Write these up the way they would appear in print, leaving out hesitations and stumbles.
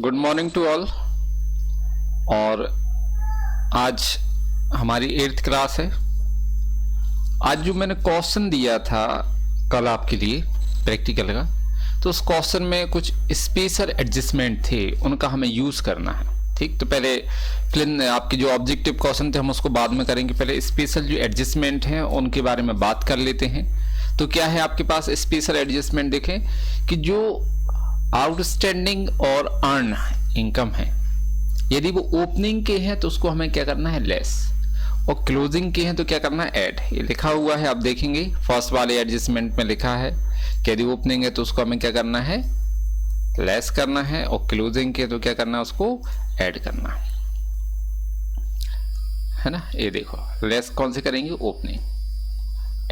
Good morning to all. और आज हमारी 8th क्लास है। आज जो मैंने क्वेश्चन दिया था कल आपके लिए प्रैक्टिकल का, तो उस क्वेश्चन में कुछ स्पेशल एडजस्टमेंट थे, उनका हमें यूज़ करना है। ठीक, तो पहले आपके जो ऑब्जेक्टिव क्वेश्चन थे हम उसको बाद में करेंगे। पहले स्पेशल जो एडजस्टमेंट हैं उनके बारे में बात कर लेते हैं। तो क्या है आपके पास स्पेशल एडजस्टमेंट? देखें कि जो आउटस्टैंडिंग और अर्न इनकम है, यदि वो ओपनिंग के हैं तो उसको हमें क्या करना है, लेस, और क्लोजिंग के हैं तो क्या करना है, ऐड। ये लिखा हुआ है, आप देखेंगे फर्स्ट वाले एडजस्टमेंट में लिखा है कि यदि ओपनिंग है तो उसको हमें क्या करना है, लेस करना है, और क्लोजिंग के तो क्या करना है, उसको ऐड करना है ना। ये देखो, लेस कौन से करेंगे, ओपनिंग,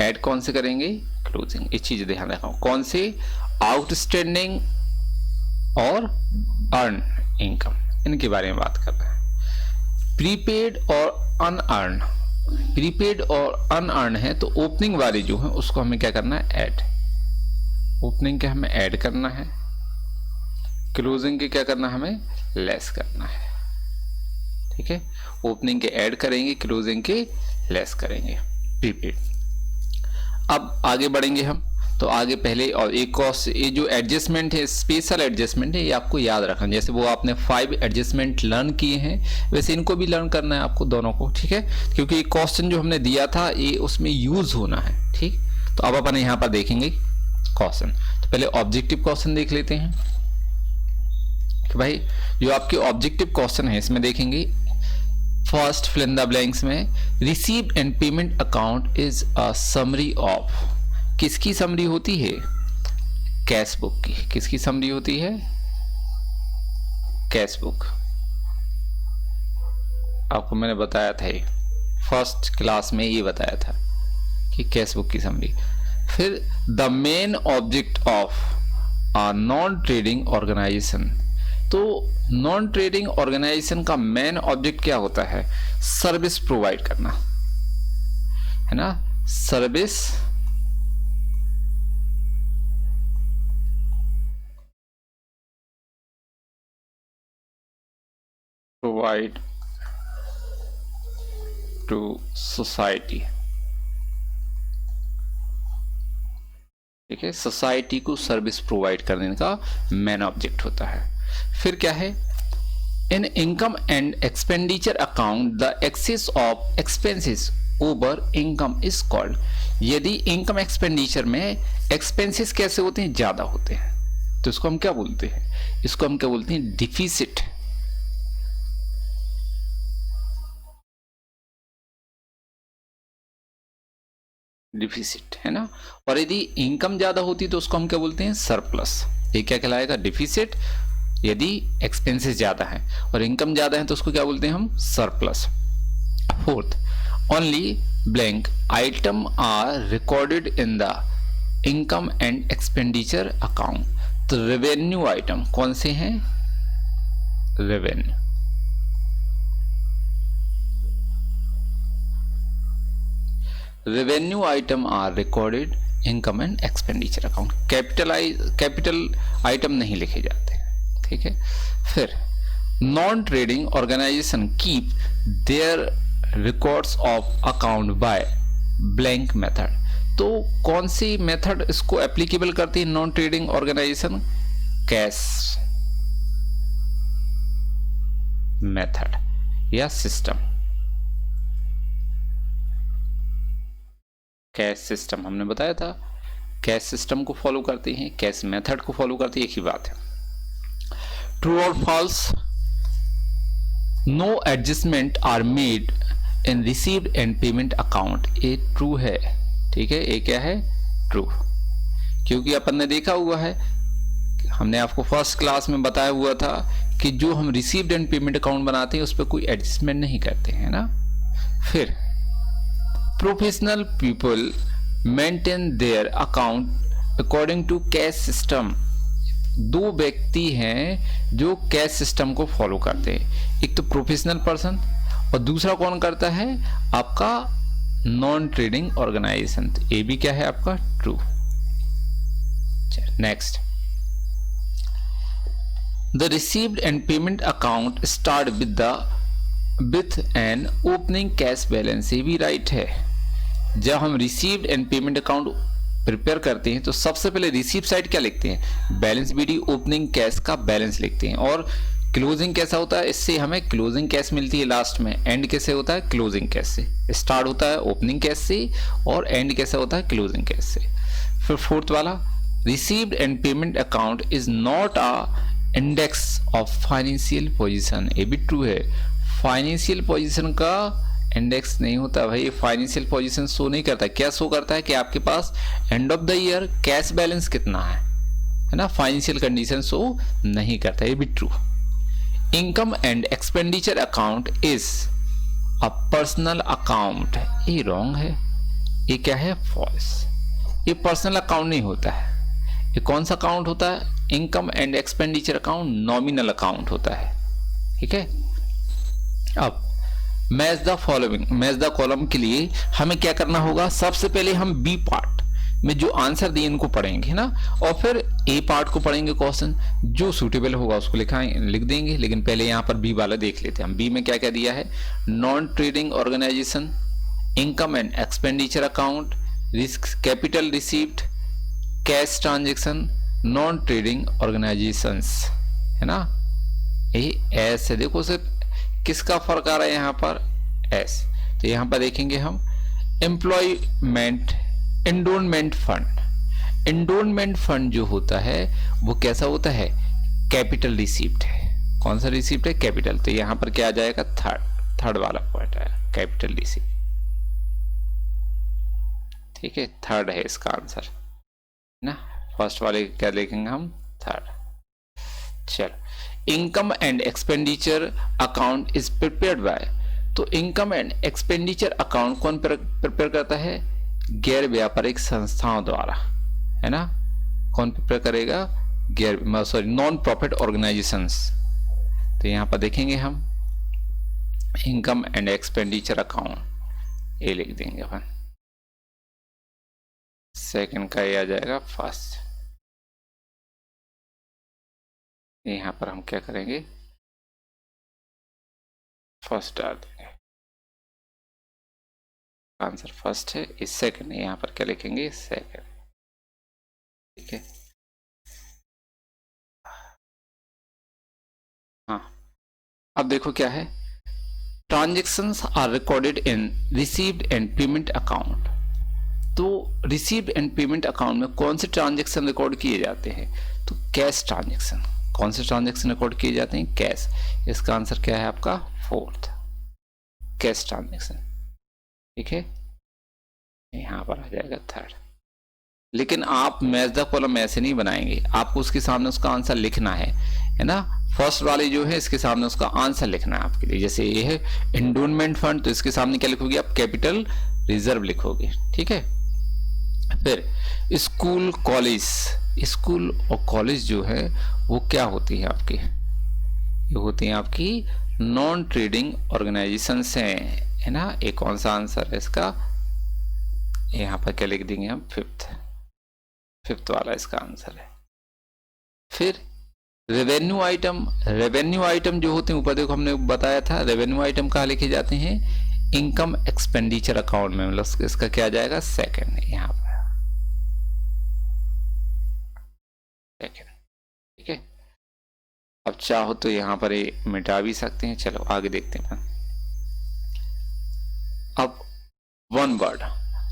ऐड कौन से करेंगे, क्लोजिंग। ये चीज ध्यान रखो, कौन से, आउटस्टैंडिंग और अर्न इनकम, इनके बारे में बात कर रहे हैं। प्रीपेड और अनअर्न, प्रीपेड और अनअर्न है तो ओपनिंग वाले जो है उसको हमें क्या करना है, ऐड, ओपनिंग के हमें ऐड करना है, क्लोजिंग के क्या करना है, हमें लेस करना है। ठीक है, ओपनिंग के ऐड करेंगे, क्लोजिंग के लेस करेंगे, प्रीपेड। अब आगे बढ़ेंगे हम, तो आगे पहले और एक कॉस्ट, ये जो एडजस्टमेंट है स्पेशल एडजस्टमेंट है, ये आपको याद रखना। जैसे वो आपने 5 एडजस्टमेंट लर्न किए हैं वैसे इनको भी लर्न करना है आपको दोनों को। ठीक है, क्योंकि एक क्वेश्चन जो हमने दिया था ये उसमें यूज होना है। ठीक, तो अब अपन यहाँ पर देखेंगे क्वेश्चन। तो पहले ऑब्जेक्टिव क्वेश्चन देख लेते हैं कि भाई जो आपके ऑब्जेक्टिव क्वेश्चन है इसमें देखेंगे first fill in the blanks में, receive and payment account is a summary of, किसकी समरी होती है, कैश बुक की। किसकी समरी होती है, कैश बुक। आपको मैंने बताया था, ये फर्स्ट क्लास में ये बताया था कि कैश बुक की समरी। फिर the main object of a non trading organisation, तो नॉन ट्रेडिंग ऑर्गेनाइजेशन का मेन ऑब्जेक्ट क्या होता है, सर्विस प्रोवाइड करना है ना, सर्विस प्रोवाइड टू सोसाइटी। ठीक है, सोसाइटी को सर्विस प्रोवाइड करने का मेन ऑब्जेक्ट होता है। फिर क्या है, in income and expenditure account the excess of expenses over income is called, यदि इनकम एक्सपेंडिचर में एक्सपेंसेस कैसे होते हैं, ज्यादा होते हैं, तो इसको हम क्या बोलते हैं, इसको हम क्या बोलते हैं, डिफिसिट। डिफिसिट है ना। और यदि इनकम ज्यादा होती तो उसको हम क्या बोलते हैं, सरप्लस। ये क्या कहलाएगा, डिफिसिट, यदि एक्सपेंसेस ज्यादा है, और इनकम ज्यादा है तो उसको क्या बोलते हैं हम, surplus. Fourth, only blank item are recorded in the income and expenditure account, तो रेवेन्यू आइटम कौन से हैं, revenue. Revenue item are recorded income and expenditure account, capital item नहीं लिखे जाते। ठीक है, फिर non trading organisation keep their records of account by blank method, तो कौन सी मेथड इसको एप्लीकेबल करती है non trading organisation, cash method या सिस्टम। कैश सिस्टम हमने बताया था, कैश सिस्टम को फॉलो करते हैं, कैश मेथड को फॉलो करते हैं, एक ही बात है। ट्रू और false, no adjustment are made in received and payment account, ये ट्रू है। ठीक है, ये क्या है, ट्रू, क्योंकि अपन ने देखा हुआ है, हमने आपको फर्स्ट क्लास में बताया हुआ था कि जो हम रिसीव्ड एंड पेमेंट अकाउंट बनाते हैं उस पर कोई एडजस्टमेंट नहीं करते हैं ना। फिर professional people maintain their account according to cash system, दो व्यक्ति हैं जो कैश सिस्टम को फॉलो करते हैं, एक तो प्रोफेशनल पर्सन और दूसरा कौन करता है, आपका नॉन ट्रेडिंग ऑर्गेनाइजेशन। तो ये भी क्या है आपका, true. Next, the received and payment account start with an opening cash balance, ये भी राइट है। जब हम received and payment account prepare करते हैं तो सबसे पहले रिसीव साइड क्या लिखते हैं, बैलेंस बीडी ओपनिंग कैश का बैलेंस लिखते हैं। और क्लोजिंग कैसा होता है, इससे हमें क्लोजिंग कैश मिलती है लास्ट में। एंड कैसे होता है, क्लोजिंग कैश से। स्टार्ट होता है ओपनिंग कैश से और एंड कैसा होता है, क्लोजिंग कैश से। फिर फोर्थ वाला, received and payment account is not a index of financial position, ये भी ट्रू है। फाइनेंशियल पोजीशन का इंडेक्स नहीं होता भाई, फाइनेंशियल पोजीशन शो नहीं करता। क्या शो करता है कि आपके पास end of the year cash balance कितना है ना, फाइनेंशियल कंडीशन शो नहीं करता, ये भी true. Income and expenditure account is a personal account, ये रॉन्ग है। ये क्या है, फॉल्स। ये पर्सनल अकाउंट नहीं होता है। ये कौन सा अकाउंट होता है, income and expenditure account nominal account होता है। ठीक है, अब match the following, match the column के लिए हमें क्या करना होगा, सबसे पहले हम बी पार्ट में जो आंसर दिए इनको पढ़ेंगे ना, और फिर ए पार्ट को पढ़ेंगे। क्वेश्चन जो सूटेबल होगा उसको लिख देंगे। लेकिन पहले यहाँ पर बी वाला देख लेते हैं हम। बी में क्या क्या दिया है, non trading organisation, income and expenditure account, risk capital received, cash transaction, non trading organisations, है ना। ये एस है, देखो सिर्फ किसका फर्क आ रहा है यहाँ पर, एस। तो यहाँ पर देखेंगे हम employment endowment fund. Endowment fund जो होता है वो कैसा होता है, कैपिटल रिसीप्ट है। कौन सा रिसीप्ट है, कैपिटल। तो यहाँ पर क्या आ जाएगा, थर्ड वाला पॉइंट है, कैपिटल रिसीप्ट। ठीक है, थर्ड है इसका आंसर ना। फर्स्ट वाले क्या लिखेंगे हम, थर्ड। चलो, income and expenditure account is prepared by, तो इनकम एंड एक्सपेंडिचर अकाउंट कौन प्रिपेयर करता है, गैर व्यापारिक संस्थाओं द्वारा, है ना। कौन प्रिपेयर करेगा, नॉन प्रॉफिट ऑर्गेनाइजेशंस। तो यहां पर देखेंगे हम इनकम एंड एक्सपेंडिचर अकाउंट, ये लिख देंगे अपन। सेकंड का ये आ जाएगा फर्स्ट। यहां पर हम क्या करेंगे, फर्स्ट डाल देंगे, आंसर फर्स्ट है। इस सेकंड है, यहां पर क्या लिखेंगे, सेकंड। ठीक है, हाँ। अब देखो क्या है, transactions are recorded in received and payment account. तो रिसीव्ड एंड पेमेंट अकाउंट में कौन से ट्रांजेक्शन रिकॉर्ड किए जाते हैं, तो कैश ट्रांजेक्शन। कौन से ट्रांजेक्शन रिकॉर्ड किए जाते हैं, कैश। इसका आंसर क्या है आपका, फोर्थ, कैश ट्रांजेक्शन। ठीक है, यहां पर आ जाएगा थर्ड। लेकिन आप मैच द कॉलम ऐसे नहीं बनाएंगे, आपको उसके सामने उसका आंसर लिखना है ना। फर्स्ट वाले जो है इसके सामने उसका आंसर लिखना है आपके लिए। जैसे ये है एंडोनमेंट फंड, तो इसके सामने क्या लिखोगे आप, कैपिटल रिजर्व लिखोगे। ठीक है, फिर स्कूल कॉलेज, स्कूल और कॉलेज जो है वो क्या होती है आपकी, ये होती है आपकी नॉन ट्रेडिंग ऑर्गेनाइजेशन है ना। एक कौन सा आंसर है इसका, यहां पर क्या लिख देंगे हम, फिफ्थ वाला इसका आंसर है। फिर रेवेन्यू आइटम, रेवेन्यू आइटम जो होते हैं ऊपर देखो हमने बताया था, रेवेन्यू आइटम कहाँ लिखे जाते हैं, इनकम एक्सपेंडिचर अकाउंट में, मतलब इसका क्या आ जाएगा, सेकंड है यहाँ पर, सेकंड। ठीक है, अब चाहो तो यहां पर ये मिटा भी सकते हैं। चलो आगे देखते हैं। अब one word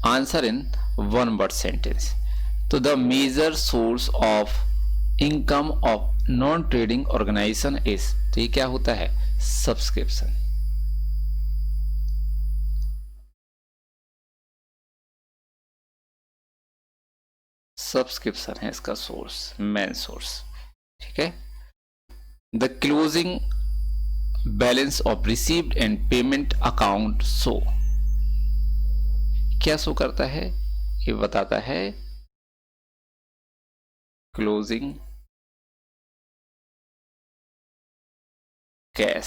answer in one word sentence. तो the major source of income of non trading organisation is, तो ये क्या होता है, सब्सक्रिप्शन। सब्सक्रिप्शन है इसका सोर्स, मेन सोर्स। ठीक है, the closing balance of received and payment account show, क्या शो करता है, ये बताता है क्लोजिंग कैश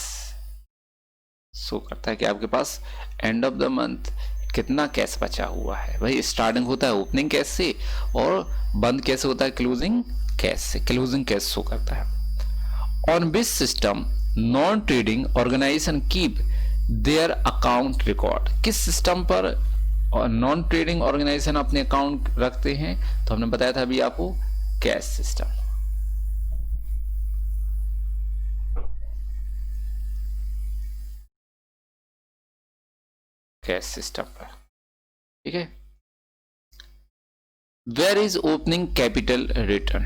शो करता है कि आपके पास एंड ऑफ द मंथ कितना कैश बचा हुआ है। भाई स्टार्टिंग होता है ओपनिंग कैश से और बंद कैसे होता है, क्लोजिंग कैश से। क्लोजिंग कैश शो करता है। On which system non trading organisation keep their account record, किस सिस्टम पर नॉन ट्रेडिंग ऑर्गेनाइजेशन अपने अकाउंट रखते हैं? तो हमने बताया था अभी आपको कैश सिस्टम, कैश सिस्टम पर, ठीक है। Where is opening capital return,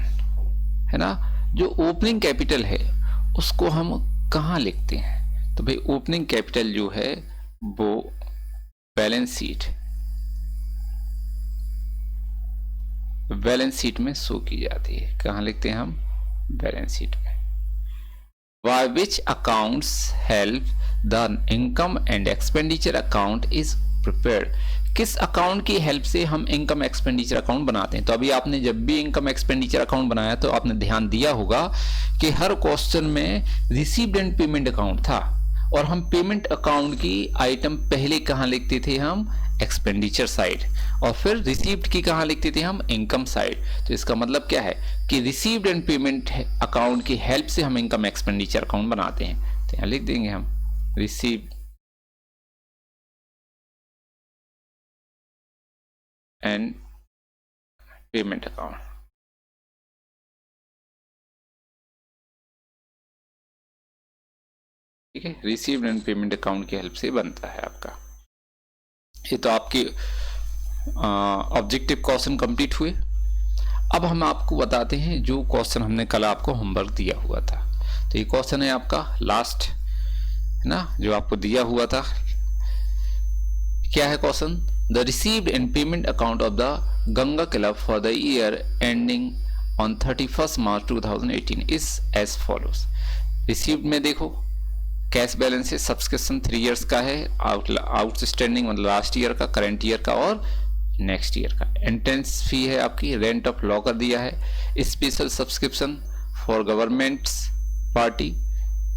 है ना, जो ओपनिंग कैपिटल है उसको हम कहां लिखते हैं? तो भाई ओपनिंग कैपिटल जो है वो बैलेंस शीट, बैलेंस शीट में शो की जाती है। कहां लिखते हैं हम? बैलेंस शीट में। By which accounts help the income and expenditure account is prepared, किस अकाउंट की हेल्प से हम इनकम एक्सपेंडिचर अकाउंट बनाते हैं? तो अभी आपने जब भी इनकम एक्सपेंडिचर अकाउंट बनाया तो आपने ध्यान दिया होगा कि हर क्वेश्चन में रिसीव्ड एंड पेमेंट अकाउंट था, और हम पेमेंट अकाउंट की आइटम पहले कहां लिखते थे? हम एक्सपेंडिचर साइड, और फिर रिसीव्ड की कहां लिखते थे? हम इनकम साइड। तो इसका मतलब क्या है कि रिसीव्ड एंड पेमेंट अकाउंट की हेल्प से हम इनकम एक्सपेंडिचर अकाउंट बनाते हैं। तो यहां लिख देंगे हम रिसीव्ड एंड पेमेंट अकाउंट, ठीक है, रिसीव्ड एंड पेमेंट अकाउंट की हेल्प से बनता है आपका। ये तो आपके ऑब्जेक्टिव क्वेश्चन कंप्लीट हुए। अब हम आपको बताते हैं जो क्वेश्चन हमने कल आपको होमवर्क दिया हुआ था। तो ये क्वेश्चन है आपका लास्ट, है ना, जो आपको दिया हुआ था। क्या है question? The received and payment account of the Ganga club for the year ending on 31 March 2018 is as follows. Received में देखो कैश बैलेंस है, सब्सक्रिप्शन 3 इयर्स का है, आउटस्टैंडिंग मतलब लास्ट ईयर का, करंट ईयर का और नेक्स्ट ईयर का। एंट्रेंस फी है आपकी, रेंट ऑफ लॉकर दिया है, special subscription for governments party.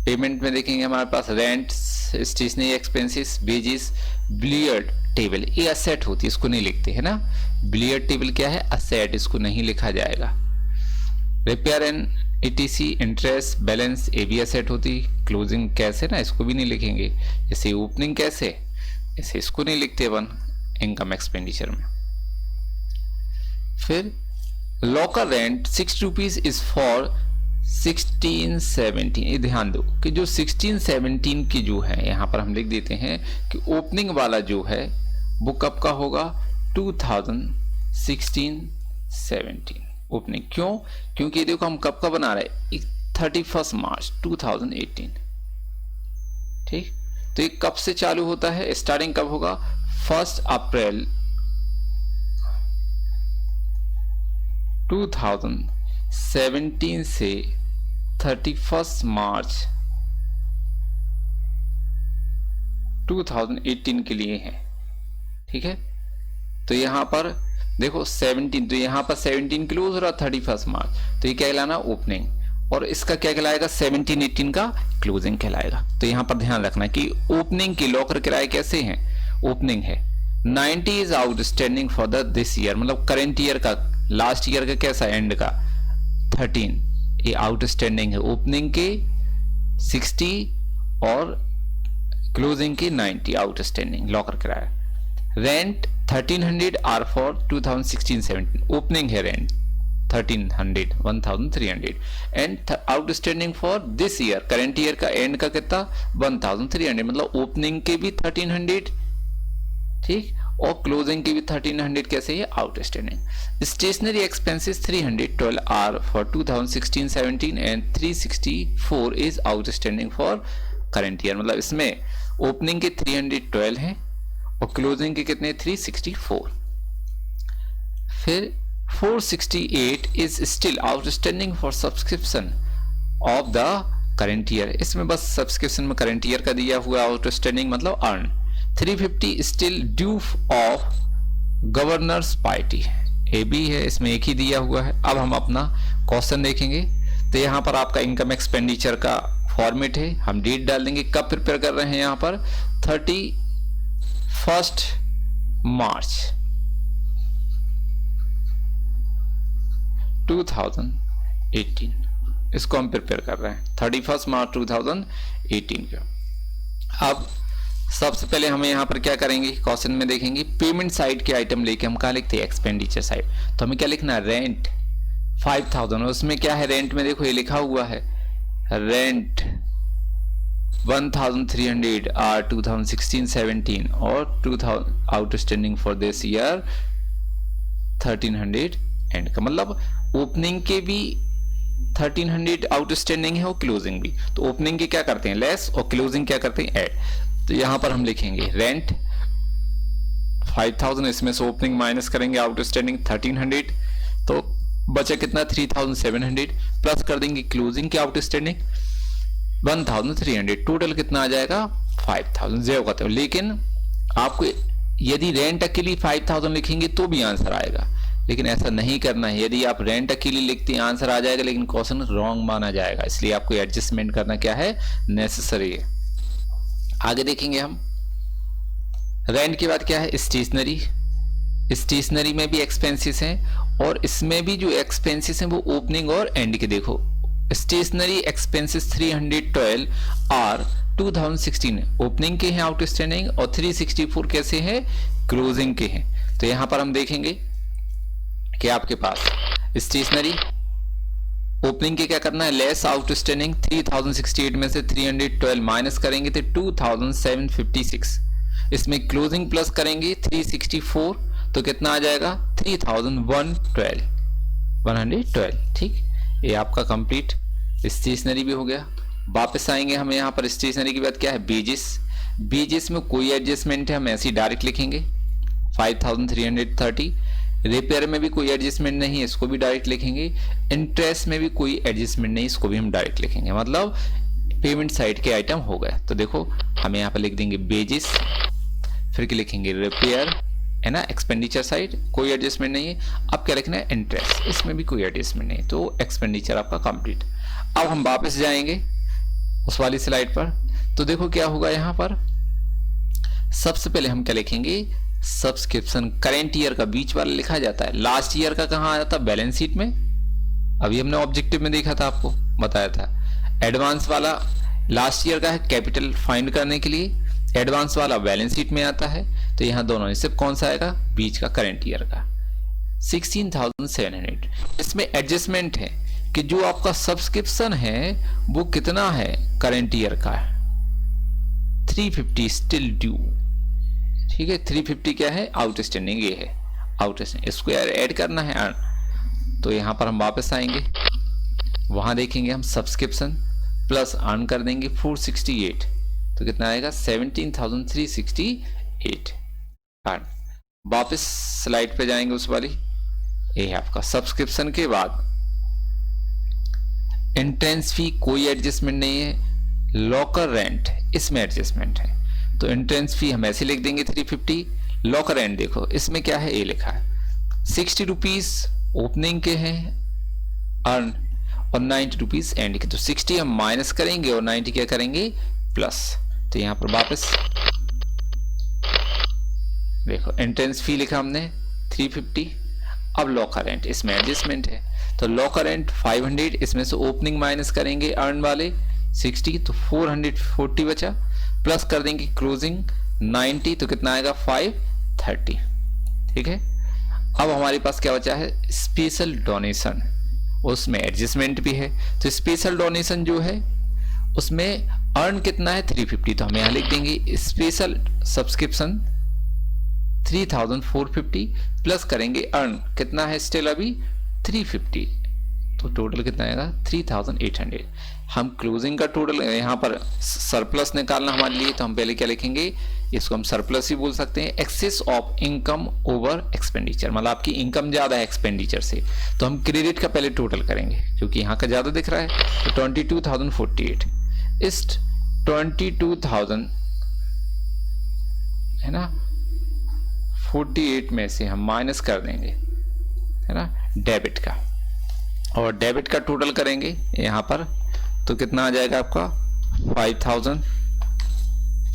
Payment में देखेंगे हमारे पास rent, stationery expenses, wages, billiard table, ये असेट होती है, इसको नहीं लिखते है ना। बिलियर्ड टेबल क्या है? असेट, इसको नहीं लिखा जाएगा। Repair and ETC, interest, balance, ये भी असेट होती। क्लोजिंग कैश है ना, इसको भी नहीं लिखेंगे। जैसे ओपनिंग कैसे, ऐसे इसको नहीं लिखते वन इनकम एक्सपेंडिचर में। फिर locker rent 6 rupees is for 16-17। ये ध्यान दो कि जो 16-17 की जो है यहाँ पर हम लिख देते हैं कि ओपनिंग वाला जो है वो कब का होगा? 2016-17 ओपनिंग। क्यों? क्योंकि देखो हम कब का बना रहे हैं? 31 मार्च 2018, ठीक। तो ये कब से चालू होता है? स्टार्टिंग कब होगा? 1 अप्रैल 2017 से 31 मार्च 2018 के लिए है, ठीक है। तो यहां पर देखो 17, तो यहां पर 17 क्लोज हो रहा, 31 मार्च, तो ये क्या कहलाना? ओपनिंग। और इसका क्या कहलाएगा? 17-18 का क्लोजिंग कहलाएगा। तो यहां पर ध्यान रखना कि ओपनिंग की लॉकर किराए कैसे हैं? ओपनिंग है 90 is outstanding for the this year, मतलब करेंट ईयर का, लास्ट ईयर का कैसा एंड का 13, ये आउटस्टैंडिंग है। ओपनिंग के 60 और क्लोजिंग की 90 आउटस्टैंडिंग लॉकर किराया। रेंट 1300 आर फॉर 2016-17, ओपनिंग है rent 1300 and outstanding for this year, current year का एंड का कितना? 1300, मतलब ओपनिंग के भी 1300, ठीक, और क्लोजिंग की भी 1300 कैसे है? Outstanding. Stationery expenses 312 are for 2016-17 and 364 is outstanding for current year, मतलब इसमें ओपनिंग के 312 हैं और क्लोजिंग के कितने? 364। फिर 468 is still outstanding for subscription of the current year, इसमें बस सब्सक्रिप्शन में करंट ईयर का दिया हुआ आउटस्टैंडिंग मतलब earn. 350 still due of governors party, A भी है, इसमें एक ही दिया हुआ है। अब हम अपना क्वेश्चन देखेंगे। तो यहाँ पर आपका इनकम एक्सपेंडिचर का फॉर्मेट है, हम डेट डाल देंगे। कब प्रिपेयर कर रहे हैं? यहाँ पर 31 मार्च 2018, इसको हम प्रिपेयर कर रहे हैं 31 मार्च 2018 का। अब सबसे पहले हमें यहाँ पर क्या करेंगे, क्वेश्चन में देखेंगे पेमेंट साइड के आइटम लेके हम कहाँ लिखते हैं, एक्सपेंडिचर साइड। तो हमें क्या लिखना है, रेंट 5000, उसमें क्या है रेंट में, देखो ये लिखा हुआ है रेंट 1300 आर 2016-17 और 2000 outstanding for this year 1300 and का, मतलब ओपनिंग के भी 1300 आउटस्टैंडिंग है और क्लोजिंग भी। तो ओपनिंग के क्या करते हैं लेस और क्लोजिंग क्या करते हैं ऐड। तो यहां पर हम लिखेंगे रेंट 5000, इसमें से ओपनिंग माइनस करेंगे आउटस्टैंडिंग 1300, तो बचा कितना 3700, प्लस कर देंगे क्लोजिंग के आउटस्टैंडिंग 1300, टोटल कितना आ जाएगा 5000 0 कहते हो। लेकिन आपको यदि रेंट अकेली 5000 लिखेंगे तो भी आंसर आएगा, लेकिन ऐसा नहीं करना है। यदि आप रेंट अकेली लिखते हैं आंसर आ जाएगा, लेकिन क्वेश्चन रॉन्ग माना जाएगा, इसलिए आपको एडजस्टमेंट करना क्या है, नेसेसरी है। आगे देखेंगे हम रेंट के बाद क्या है, स्टेशनरी। स्टेशनरी में भी एक्सपेंसेस हैं और इसमें भी जो एक्सपेंसेस हैं वो ओपनिंग और एंड के। देखो स्टेशनरी एक्सपेंसेस 312 आर 2016 ओपनिंग के हैं आउटस्टैंडिंग और 364 कैसे हैं, क्लोजिंग के हैं। तो यहां पर हम देखेंगे कि आपके पास स्टेशनरी ओपनिंग के क्या करना है, लेस आउटस्टैंडिंग 3068 में से 312 माइनस करेंगे तो 2756, इसमें क्लोजिंग प्लस करेंगे 364 तो कितना आ जाएगा 3112। ठीक, ये आपका कंप्लीट स्टेशनरी भी हो गया। वापस आएंगे हम यहाँ पर स्टेशनरी के बाद क्या है, बेजिस। बेजिस में कोई एडजस्टमेंट है, हम ऐसे ही डायरेक्ट लिखेंगे 5330। रिपेयर में भी कोई एडजस्टमेंट नहीं है, इसको भी डायरेक्ट लिखेंगे। इंटरेस्ट में भी कोई एडजस्टमेंट नहीं, इसको भी हम डायरेक्ट लिखेंगे, मतलब पेमेंट साइड के आइटम हो गए। तो देखो हम यहाँ पर लिख देंगे बेजिस, फिर क्या लिखेंगे रिपेयर, है ना, एक्सपेंडिचर साइड कोई एडजस्टमेंट नहीं है। अब क्या लिखना है, इंटरेस्ट, इसमें भी कोई एडजस्टमेंट नहीं है, तो एक्सपेंडिचर आपका कंप्लीट। अब हम वापस जाएंगे उस वाली स्लाइड पर, तो देखो क्या होगा यहाँ पर। सबसे पहले हम क्या लिखेंगे, सब्सक्रिप्शन करेंट ईयर का बीच वाला लिखा जाता है, लास्ट ईयर का कहाँ आ जाता है, बैलेंस शीट में। अभी हमने ऑब्जेक्टिव में देखा था, आपको बताया था। एडवांस वाला लास्ट ईयर का है कैपिटल फाइंड करने के लिए, एडवांस वाला बैलेंस शीट में आता है। तो यहाँ दोनों में सिर्फ कौन सा आएगा, बीच का करंट ईयर का 16700। इसमें एडजस्टमेंट है कि जो आपका सब्सक्रिप्शन है वो कितना है, करंट ईयर का 350 स्टिल ड्यू। ठीक है, 350 क्या है, आउटस्टैंडिंग, ये है आउटस्टैंडिंग, इसको ऐड करना है अर्न। तो यहाँ पर हम वापस आएंगे, वहां देखेंगे हम सब्सक्रिप्शन प्लस अर्न कर देंगे 468, तो कितना आएगा 17368 अर्न। वापस स्लाइड पे जाएंगे उस वाली, ये है आपका सब्सक्रिप्शन के बाद एंट्रेंस फी कोई एडजस्टमेंट नहीं है, लॉकर रेंट इसमें एडजस्टमेंट है। तो एंट्रेंस फी हम ऐसे लिख देंगे 350, लॉकर रेंट देखो इसमें क्या है, ये लिखा है 60 रुपीज ओपनिंग के हैं अर्न और 90 रुपीज एंड के। तो 60 हम माइनस करेंगे और 90 क्या करेंगे प्लस। तो यहां पर वापस देखो एंट्रेंस फी लिखा हमने 350, अब लॉकर रेंट इसमें एडजस्टमेंट है। तो लॉकर रेंट 500, इसमें से ओपनिंग माइनस करेंगे अर्न वाले 60, तो 440 बचा, प्लस कर देंगे क्लोजिंग 90, तो कितना आएगा 530। ठीक है, अब हमारे पास क्या बचा है, स्पेशल डोनेशन, उसमें एडजस्टमेंट भी है। तो स्पेशल डोनेशन जो है उसमें अर्न कितना है 350, तो हम यहां लिख देंगे स्पेशल सब्सक्रिप्शन 3450 प्लस करेंगे अर्न कितना है स्टिल अभी 350, तो टोटल कितना आएगा 3800। हम क्लोजिंग का टोटल यहाँ पर सरप्लस निकालना हमारे लिए, तो हम पहले क्या लिखेंगे, इसको हम सरप्लस ही बोल सकते हैं, excess of income over expenditure, मतलब आपकी इनकम ज्यादा है एक्सपेंडिचर से, तो हम क्रेडिट का पहले टोटल करेंगे क्योंकि यहाँ का ज्यादा दिख रहा है। तो 22,048 इस 22,000 है ना 48 में से हम माइनस कर देंगे, है ना, डेबिट का, और डेबिट का टोटल करेंगे यहाँ पर, तो कितना आ जाएगा आपका 5000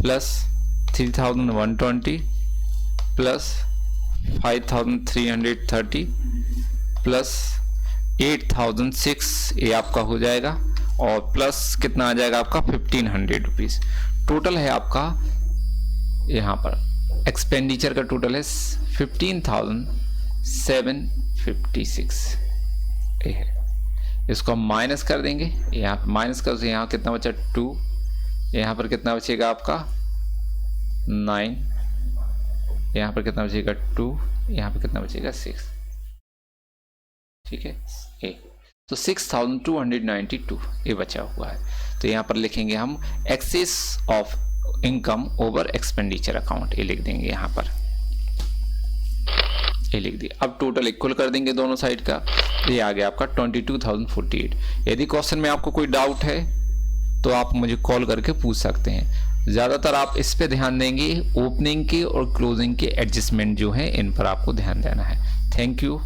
प्लस 3120 प्लस 5330 प्लस 8006 ये आपका हो जाएगा, और प्लस कितना आ जाएगा आपका 1500 रुपीज। टोटल है आपका यहाँ पर एक्सपेंडिचर का टोटल है 15,756 ये है। इसको हम माइनस कर देंगे, यहाँ माइनस कर, यहाँ कितना बचा 2, यहाँ पर कितना बचेगा आपका 9, यहाँ पर कितना बचेगा 2, यहाँ पर कितना बचेगा 6, ठीक है। ए तो 6292 ये बचा हुआ है। तो यहाँ पर लिखेंगे हम excess of income over expenditure account, ये लिख देंगे यहाँ पर, ये लिख दिया। अब टोटल इक्वल कर देंगे दोनों साइड का, ये आ गया आपका 22,048। यदि क्वेश्चन में आपको कोई डाउट है तो आप मुझे कॉल करके पूछ सकते हैं। ज़्यादातर आप इस पे ध्यान देंगे, ओपनिंग की और क्लोजिंग के एडजस्टमेंट जो है इन पर आपको ध्यान देना है। Thank you.